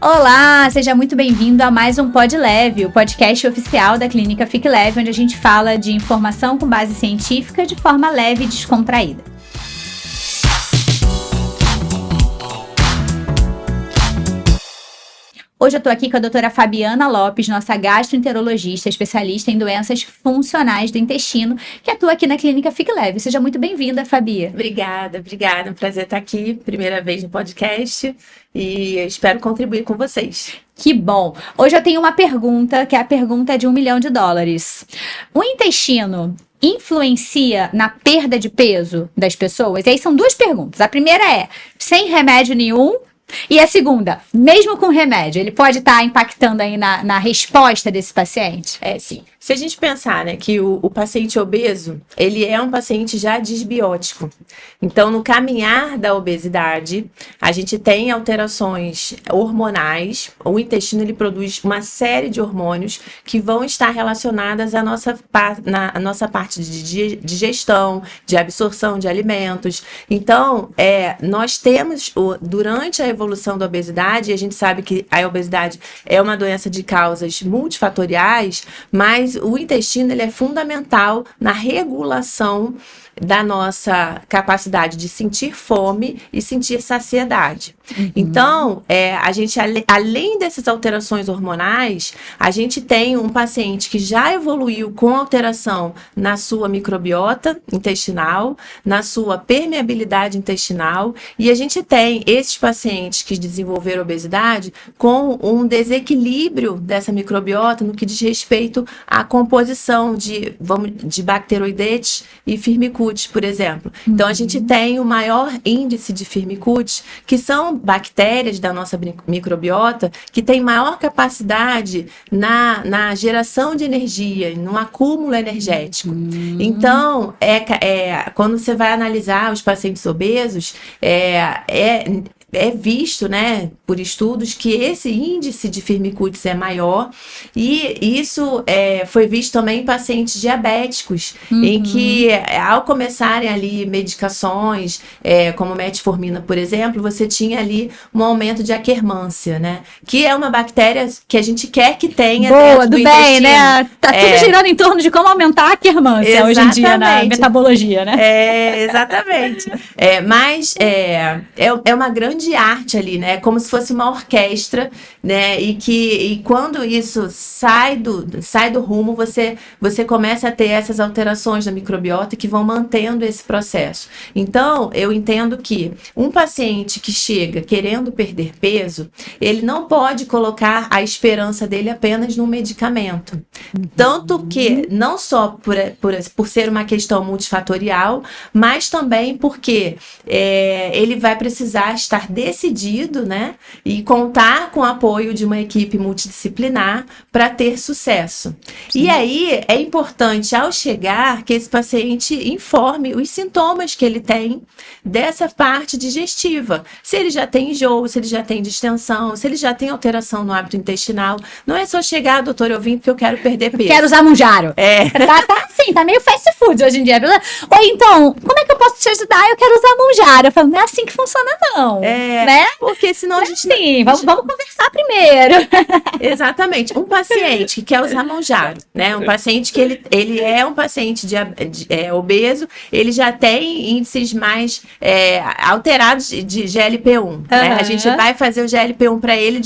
Olá, seja muito bem-vindo a mais um Pod Leve, o podcast oficial da Clínica Fique Leve, onde a gente fala de informação com base científica de forma leve e descontraída. Hoje eu tô aqui com a doutora Fabiana Lopes, nossa gastroenterologista, especialista em doenças funcionais do intestino, que atua aqui na Clínica Fique Leve. Seja muito bem-vinda, Fabi. Obrigada. Um prazer estar aqui, primeira vez no podcast, e espero contribuir com vocês. Que bom! Hoje eu tenho uma pergunta, que é a pergunta de $1 milhão. O intestino influencia na perda de peso das pessoas? E aí são duas perguntas. A primeira é, sem remédio nenhum? E a segunda, mesmo com remédio, ele pode estar impactando aí na resposta desse paciente? Sim. Se a gente pensar, né, que o paciente obeso, ele é um paciente já disbiótico. Então, no caminhar da obesidade, a gente tem alterações hormonais. O intestino, ele produz uma série de hormônios que vão estar relacionadas à nossa parte de digestão, de absorção de alimentos. Então, nós temos, durante a evolução da obesidade, a gente sabe que a obesidade é uma doença de causas multifatoriais, mas o intestino ele é fundamental na regulação da nossa capacidade de sentir fome e sentir saciedade. Uhum. Então, a gente, além dessas alterações hormonais, a gente tem um paciente que já evoluiu com alteração na sua microbiota intestinal, na sua permeabilidade intestinal, e a gente tem esses pacientes que desenvolveram obesidade com um desequilíbrio dessa microbiota no que diz respeito à composição de bacteroidetes e firmicutes, por exemplo. Então, a gente tem o maior índice de firmicutes, que são bactérias da nossa microbiota, que têm maior capacidade na geração de energia, no acúmulo energético. Então, quando você vai analisar os pacientes obesos, é visto, né, por estudos que esse índice de firmicutes é maior, e isso foi visto também em pacientes diabéticos, em que ao começarem ali medicações, como metformina, por exemplo, você tinha ali um aumento de Akkermansia, né, que é uma bactéria que a gente quer que tenha dentro do bem, né? Tá tudo girando em torno de como aumentar a Akkermansia hoje em dia na metabologia, né? Exatamente. Mas é uma grande arte ali, né? Como se fosse uma orquestra, né? E quando isso sai do rumo, você começa a ter essas alterações da microbiota que vão mantendo esse processo. Então, eu entendo que um paciente que chega querendo perder peso, ele não pode colocar a esperança dele apenas num medicamento. Tanto que, não só por ser uma questão multifatorial, mas também porque ele vai precisar estar decidido, né, e contar com o apoio de uma equipe multidisciplinar para ter sucesso. Sim. E aí é importante, ao chegar, que esse paciente informe os sintomas que ele tem dessa parte digestiva. Se ele já tem enjoo, se ele já tem distensão, se ele já tem alteração no hábito intestinal. Não é só chegar, doutor, eu vim porque eu quero perder peso. Quero usar Mounjaro. Tá assim, tá meio fast food hoje em dia. Ou então, como é que eu posso te ajudar? Eu quero usar Mounjaro. Eu falo, não é assim que funciona, não. Né? Porque senão a gente... Sim, vamos conversar primeiro. Exatamente. Um paciente que quer usar Mounjaro, né? Um paciente que ele é um paciente obeso, ele já tem índices mais alterados de GLP-1. Né? A gente vai fazer o GLP-1 para ele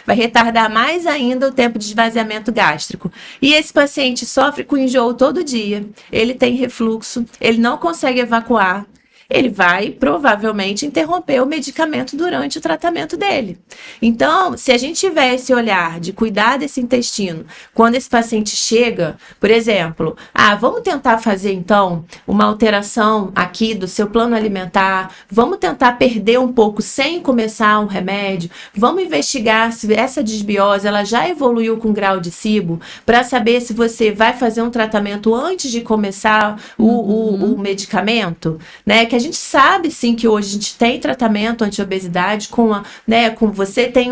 vai retardar mais ainda o tempo de esvaziamento gástrico. E esse paciente sofre com enjoo todo dia, ele tem refluxo, ele não consegue evacuar. Ele vai provavelmente interromper o medicamento durante o tratamento dele. Então, se a gente tiver esse olhar de cuidar desse intestino, quando esse paciente chega, por exemplo, vamos tentar fazer então uma alteração aqui do seu plano alimentar, vamos tentar perder um pouco sem começar um remédio, vamos investigar se essa disbiose ela já evoluiu com grau de SIBO, para saber se você vai fazer um tratamento antes de começar o medicamento, né? Que a gente sabe sim que hoje a gente tem tratamento anti-obesidade com você tem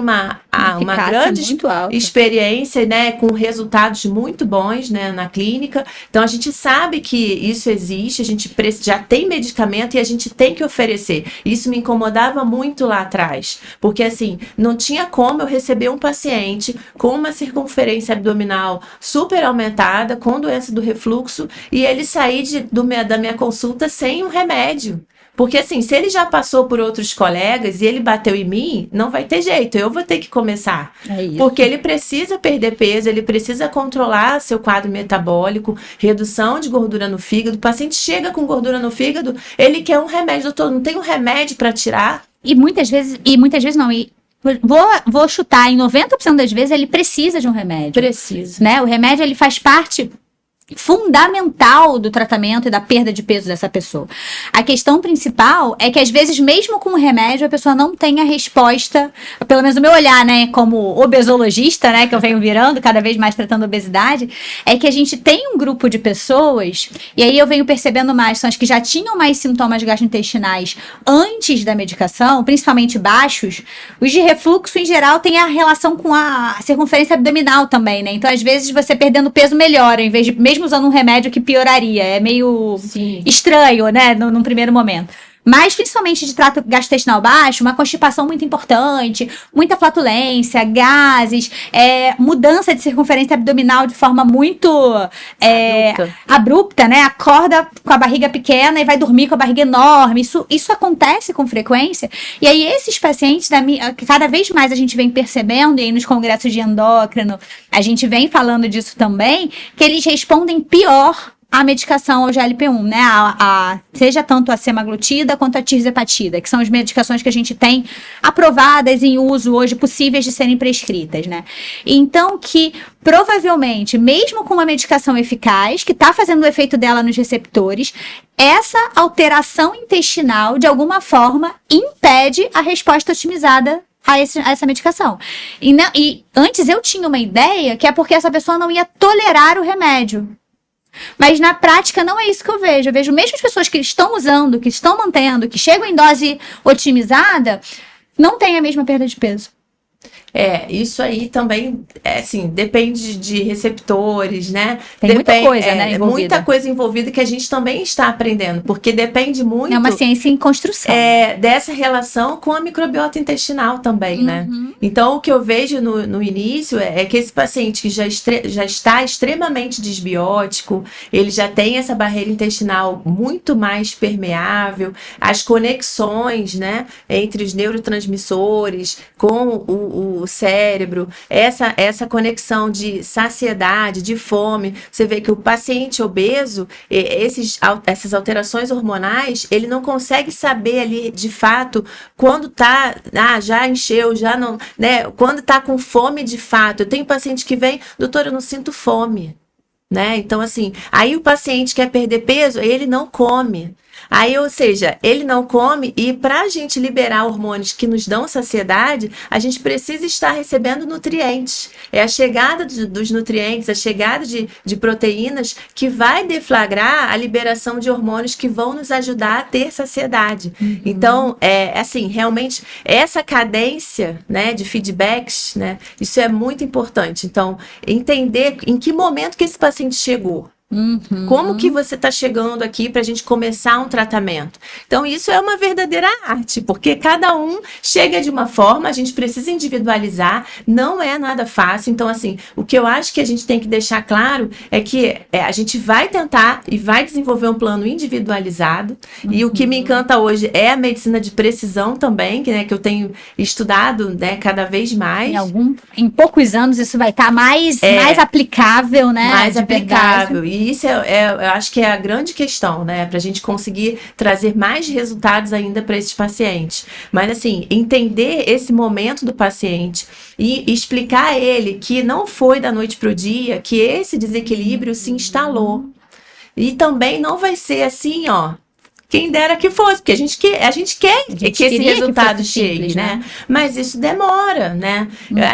uma Eficácia grande muito alta. experiência, né, com resultados muito bons, né, na clínica. Então, a gente sabe que isso existe, a gente já tem medicamento e a gente tem que oferecer. Isso me incomodava muito lá atrás, porque assim, não tinha como eu receber um paciente com uma circunferência abdominal super aumentada, com doença do refluxo, e ele sair da minha consulta sem um remédio. Porque assim, se ele já passou por outros colegas e ele bateu em mim, não vai ter jeito, eu vou ter que começar. É isso. Porque ele precisa perder peso, ele precisa controlar seu quadro metabólico, redução de gordura no fígado. O paciente chega com gordura no fígado, ele quer um remédio. Doutor, não tem um remédio para tirar? E muitas vezes não, vou chutar, em 90% das vezes ele precisa de um remédio. Precisa. Né? O remédio, ele faz parte fundamental do tratamento e da perda de peso dessa pessoa. A questão principal é que às vezes mesmo com o remédio a pessoa não tem a resposta, pelo menos o meu olhar, né, como obesologista, né, que eu venho virando cada vez mais tratando obesidade, é que a gente tem um grupo de pessoas, e aí eu venho percebendo mais, são as que já tinham mais sintomas gastrointestinais antes da medicação, principalmente baixos. Os de refluxo em geral têm a relação com a circunferência abdominal também, né, então às vezes você perdendo peso melhora, em vez de mesmo usando um remédio que pioraria. É meio estranho, né, num primeiro momento. Mas, principalmente de trato gastrointestinal baixo, uma constipação muito importante, muita flatulência, gases, mudança de circunferência abdominal de forma muito abrupta, né? Acorda com a barriga pequena e vai dormir com a barriga enorme. Isso acontece com frequência. E aí, esses pacientes, cada vez mais a gente vem percebendo, e aí nos congressos de endócrino, a gente vem falando disso também, que eles respondem pior a medicação ao GLP-1, né? Seja tanto a semaglutida quanto a tirzepatida, que são as medicações que a gente tem aprovadas em uso hoje, possíveis de serem prescritas, né? Então, que provavelmente, mesmo com uma medicação eficaz, que está fazendo o efeito dela nos receptores, essa alteração intestinal, de alguma forma, impede a resposta otimizada a essa medicação. E antes eu tinha uma ideia que é porque essa pessoa não ia tolerar o remédio. Mas na prática não é isso que eu vejo. Eu vejo mesmo as pessoas que estão usando, que estão mantendo, que chegam em dose otimizada, não tem a mesma perda de peso. Isso aí também, assim, depende de receptores, né? Tem muita coisa, né, envolvida. Muita coisa envolvida que a gente também está aprendendo, porque depende muito... É uma ciência em construção. Dessa relação com a microbiota intestinal também, né? Então, o que eu vejo no início é que esse paciente que já está extremamente desbiótico, ele já tem essa barreira intestinal muito mais permeável, as conexões, né, entre os neurotransmissores com o cérebro, essa conexão de saciedade, de fome. Você vê que o paciente obeso, essas alterações hormonais, ele não consegue saber ali, de fato, quando tá, já encheu, já não, né? Quando tá com fome de fato. Eu tenho paciente que vem, doutor, eu não sinto fome, né? Então, assim, aí o paciente quer perder peso, ele não come. Aí, ou seja, ele não come, e para a gente liberar hormônios que nos dão saciedade, a gente precisa estar recebendo nutrientes. É a chegada dos nutrientes, a chegada de proteínas que vai deflagrar a liberação de hormônios que vão nos ajudar a ter saciedade. Então, assim, realmente, essa cadência, né, de feedbacks, né, isso é muito importante. Então, entender em que momento que esse paciente chegou. Como que você está chegando aqui para a gente começar um tratamento? Então, isso é uma verdadeira arte, porque cada um chega de uma forma, a gente precisa individualizar, não é nada fácil. Então, assim, o que eu acho que a gente tem que deixar claro é que a gente vai tentar e vai desenvolver um plano individualizado, e o que me encanta hoje é a medicina de precisão também, que eu tenho estudado, né, cada vez mais. Em poucos anos isso vai estar mais aplicável, né? Mais aplicável. E isso eu acho que é a grande questão, né? Para a gente conseguir trazer mais resultados ainda para esses pacientes. Mas, assim, entender esse momento do paciente e explicar a ele que não foi da noite para o dia, que esse desequilíbrio se instalou. E também não vai ser assim, quem dera que fosse, porque a gente quer que esse resultado chegue, simples, né? Mas isso demora, né?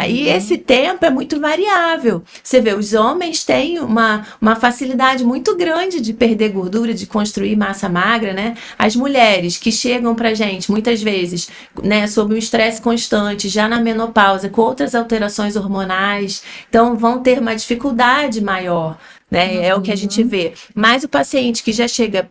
E esse tempo é muito variável. Você vê, os homens têm uma facilidade muito grande de perder gordura, de construir massa magra, né? As mulheres que chegam pra gente, muitas vezes, né, sob um estresse constante, já na menopausa, com outras alterações hormonais, então vão ter uma dificuldade maior, né? É o que a gente vê. Mas o paciente que já chega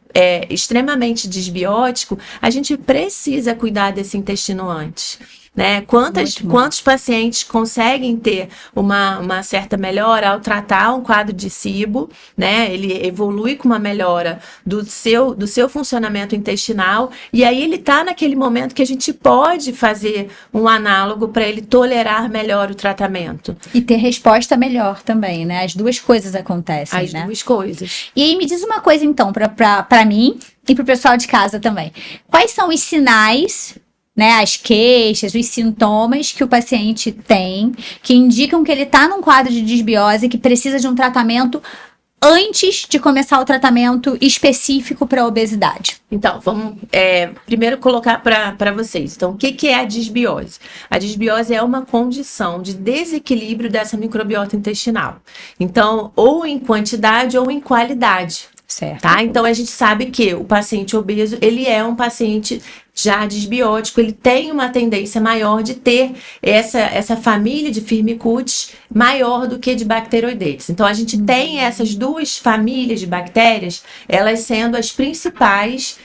extremamente desbiótico, a gente precisa cuidar desse intestino antes. Né? Quantos pacientes conseguem ter uma certa melhora ao tratar um quadro de SIBO, né? Ele evolui com uma melhora do seu funcionamento intestinal, e aí ele está naquele momento que a gente pode fazer um análogo para ele tolerar melhor o tratamento. E ter resposta melhor também, né? As duas coisas acontecem, As né? duas coisas. E aí me diz uma coisa então, para mim e para o pessoal de casa também. Quais são os sinais, né, as queixas, os sintomas que o paciente tem, que indicam que ele está num quadro de desbiose, que precisa de um tratamento antes de começar o tratamento específico para a obesidade? Então, vamos primeiro colocar para vocês. Então, o que é a disbiose? A disbiose é uma condição de desequilíbrio dessa microbiota intestinal. Então, ou em quantidade ou em qualidade. Certo. Tá? Então, a gente sabe que o paciente obeso, ele é um paciente já desbiótico, ele tem uma tendência maior de ter essa família de Firmicutes maior do que de bacteroidetes. Então, a gente tem essas duas famílias de bactérias, elas sendo as principais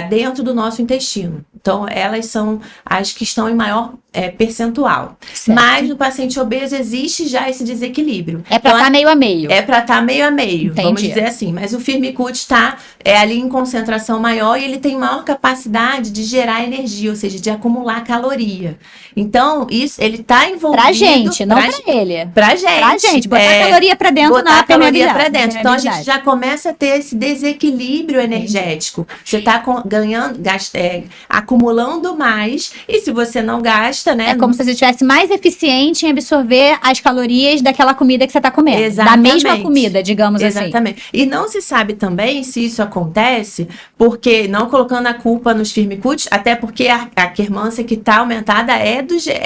dentro do nosso intestino. Então, elas são as que estão em maior percentual. Certo. Mas no paciente obeso existe já esse desequilíbrio. É para estar meio a meio. É para estar meio a meio, Entendi. vamos dizer assim. Mas o Firmicutes está ali em concentração maior e ele tem maior capacidade de gerar energia, ou seja, de acumular caloria. Então, isso, ele está envolvido... Pra gente, não pra ele. Pra gente. Pra gente, botar caloria pra dentro botar na caloria permeabilidade. pra dentro. Então, a gente já começa a ter esse desequilíbrio energético. Você está acumulando mais, e se você não gasta, né? É como se você estivesse mais eficiente em absorver as calorias daquela comida que você está comendo. Exatamente. Da mesma comida, digamos assim. Exatamente. E não se sabe também se isso acontece, porque, não colocando a culpa nos Firmicutes, até porque a quermância que está aumentada é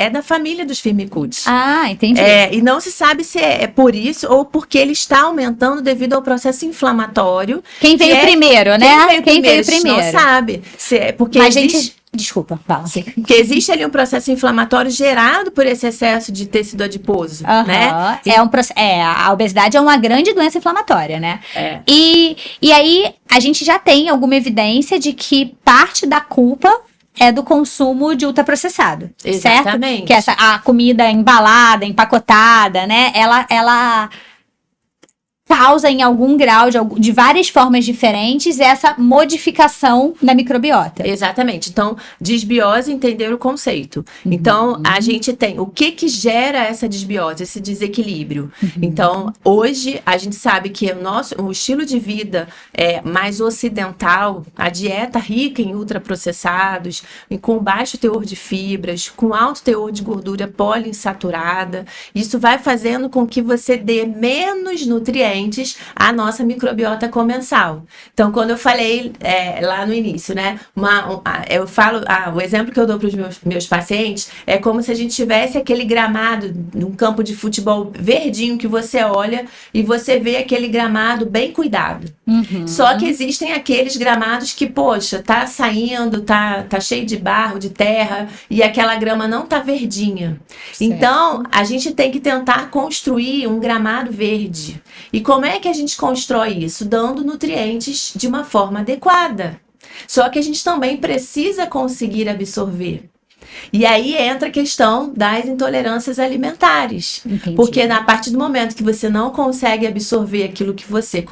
da família dos Firmicutes. Ah, entendi. E não se sabe se é por isso ou porque ele está aumentando devido ao processo inflamatório. Quem veio primeiro, né? Quem veio A gente primeiro. não sabe. Porque Mas, existe... gente... Desculpa, fala. Porque existe ali um processo inflamatório gerado por esse excesso de tecido adiposo, né? A obesidade é uma grande doença inflamatória, né? É. E aí, a gente já tem alguma evidência de que parte da culpa é do consumo de ultraprocessado, Exatamente. certo? Que a comida embalada, empacotada, né? Ela causa em algum grau, de várias formas diferentes, essa modificação da microbiota. Exatamente. Então, desbiose, entender o conceito. Então, a gente tem o que gera essa desbiose, esse desequilíbrio. Então, hoje, a gente sabe que o estilo de vida mais ocidental, a dieta rica em ultraprocessados, com baixo teor de fibras, com alto teor de gordura poliinsaturada, isso vai fazendo com que você dê menos nutrientes à nossa microbiota comensal. Então, quando eu falei lá no início, né, eu falo, o exemplo que eu dou para os meus pacientes é como se a gente tivesse aquele gramado num campo de futebol verdinho que você olha e você vê aquele gramado bem cuidado. Só que existem aqueles gramados que, poxa, tá saindo, tá cheio de barro, de terra, e aquela grama não tá verdinha. Certo. Então, a gente tem que tentar construir um gramado verde. E como é que a gente constrói isso? Dando nutrientes de uma forma adequada. Só que a gente também precisa conseguir absorver. E aí entra a questão das intolerâncias alimentares. Entendi. Porque a partir do momento que você não consegue absorver aquilo que você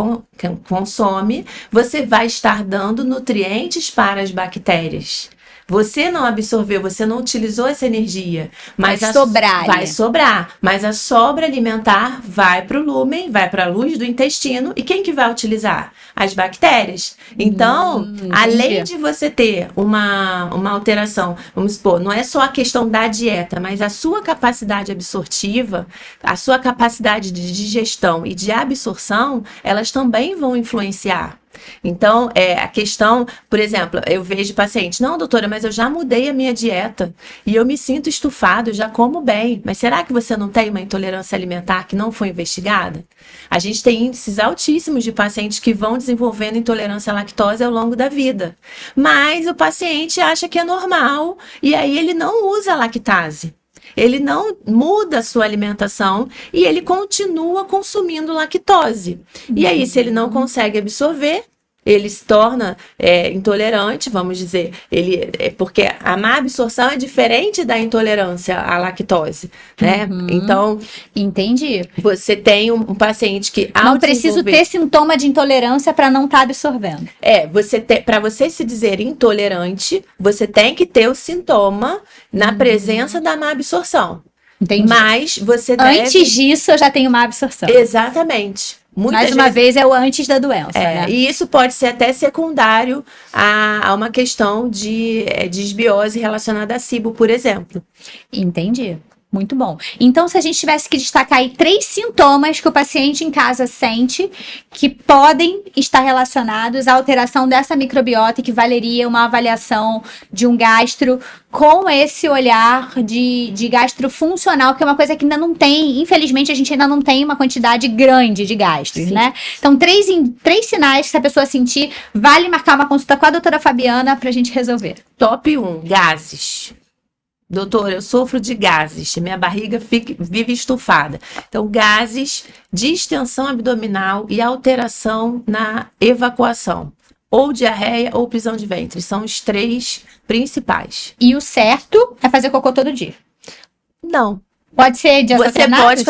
consome, você vai estar dando nutrientes para as bactérias. Você não absorveu, você não utilizou essa energia. Mas vai sobrar. Vai sobrar. Mas a sobra alimentar vai para o lúmen, vai para a luz do intestino. E quem que vai utilizar? As bactérias. Então, além de você ter uma alteração, vamos supor, não é só a questão da dieta, mas a sua capacidade absortiva, a sua capacidade de digestão e de absorção, elas também vão influenciar. Então, a questão, por exemplo, eu vejo paciente, não, doutora, mas eu já mudei a minha dieta e eu me sinto estufado, eu já como bem, mas será que você não tem uma intolerância alimentar que não foi investigada? A gente tem índices altíssimos de pacientes que vão desenvolvendo intolerância à lactose ao longo da vida, mas o paciente acha que é normal e aí ele não usa a lactase. Ele não muda a sua alimentação e ele continua consumindo lactose. E aí, se ele não consegue absorver, ele se torna intolerante, vamos dizer, porque a má absorção é diferente da intolerância à lactose, né? Então, entendi. Você tem um paciente que não preciso ter sintoma de intolerância para não estar absorvendo. Para você se dizer intolerante, você tem que ter o sintoma na presença da má absorção. Entendi. Mas você deve... Antes disso, eu já tenho má absorção. Exatamente. Mais uma vez, é o antes da doença, né? E isso pode ser até secundário a uma questão de desbiose relacionada a SIBO, por exemplo. Entendi. Muito bom. Então, se a gente tivesse que destacar aí 3 sintomas que o paciente em casa sente que podem estar relacionados à alteração dessa microbiota e que valeria uma avaliação de um gastro com esse olhar de gastro funcional, que é uma coisa que ainda não tem, infelizmente a gente ainda não tem uma quantidade grande de gastros, né? Então, 3 sinais que se a pessoa sentir, vale marcar uma consulta com a doutora Fabiana pra gente resolver. Top 1, gases. Doutor, eu sofro de gases, minha barriga vive estufada. Então, gases, distensão abdominal e alteração na evacuação. Ou diarreia ou prisão de ventre. São os 3 principais. E o certo é fazer cocô todo dia? Não. Pode ser dias alternados?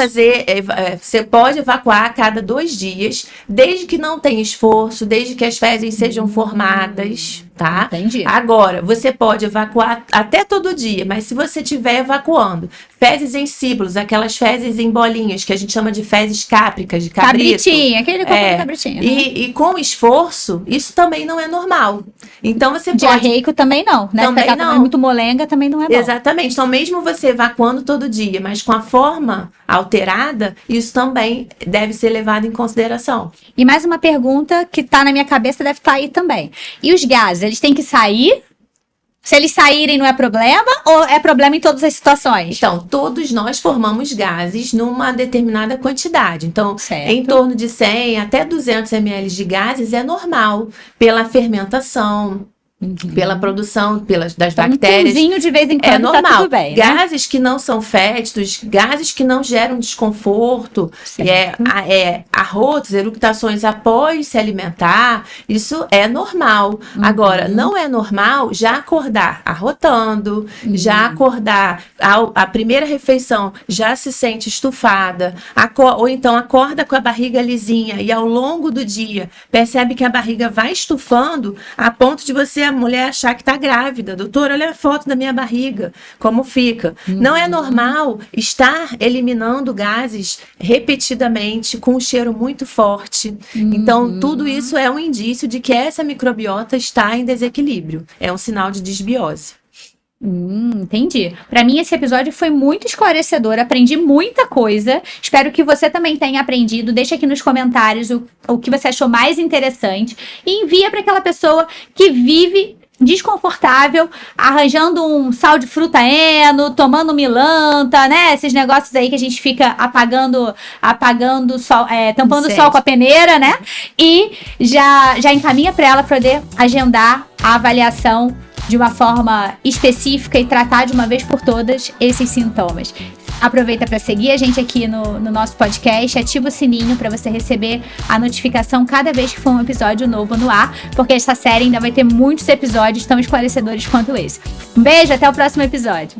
Você pode evacuar a cada 2 dias, desde que não tenha esforço, desde que as fezes sejam formadas, tá? Entendi. Agora, você pode evacuar até todo dia, mas se você estiver evacuando fezes em síbulos, aquelas fezes em bolinhas, que a gente chama de fezes cápricas, de cabrito. Cabritinha, aquele cocô de cabritinha. Né? E com esforço, isso também não é normal. Então, você pode... Diarreico também não, né? Também não. Muito molenga também não é bom. Exatamente. Então, mesmo você evacuando todo dia, mas com a forma alterada, isso também deve ser levado em consideração. E mais uma pergunta que tá na minha cabeça, deve estar aí também. E os gases, eles têm que sair? Se eles saírem, não é problema? Ou é problema em todas as situações? Então, todos nós formamos gases numa determinada quantidade. Então, certo. Em torno de 100 até 200 ml de gases é normal, pela fermentação, pela produção das bactérias. Um pãozinho de vez em quando é normal. Tá tudo bem, né? Gases que não são fétidos, gases que não geram desconforto, arrotos, eructações após se alimentar, isso é normal. Agora, não é normal já acordar arrotando, já acordar a primeira refeição já se sente estufada, ou então acorda com a barriga lisinha e ao longo do dia percebe que a barriga vai estufando a ponto de a mulher achar que está grávida. Doutor, olha a foto da minha barriga, como fica. Não é normal estar eliminando gases repetidamente com um cheiro muito forte. Então, tudo isso é um indício de que essa microbiota está em desequilíbrio. É um sinal de desbiose. Entendi. Para mim esse episódio foi muito esclarecedor, aprendi muita coisa. Espero que você também tenha aprendido. Deixa aqui nos comentários o que você achou mais interessante e envia para aquela pessoa que vive desconfortável, arranjando um sal de fruta eno, tomando milanta, né? Esses negócios aí que a gente fica apagando sol, tampando o sol com a peneira, né? E já encaminha para ela poder agendar a avaliação de uma forma específica e tratar de uma vez por todas esses sintomas. Aproveita para seguir a gente aqui no nosso podcast, ativa o sininho para você receber a notificação cada vez que for um episódio novo no ar, porque essa série ainda vai ter muitos episódios tão esclarecedores quanto esse. Um beijo, até o próximo episódio.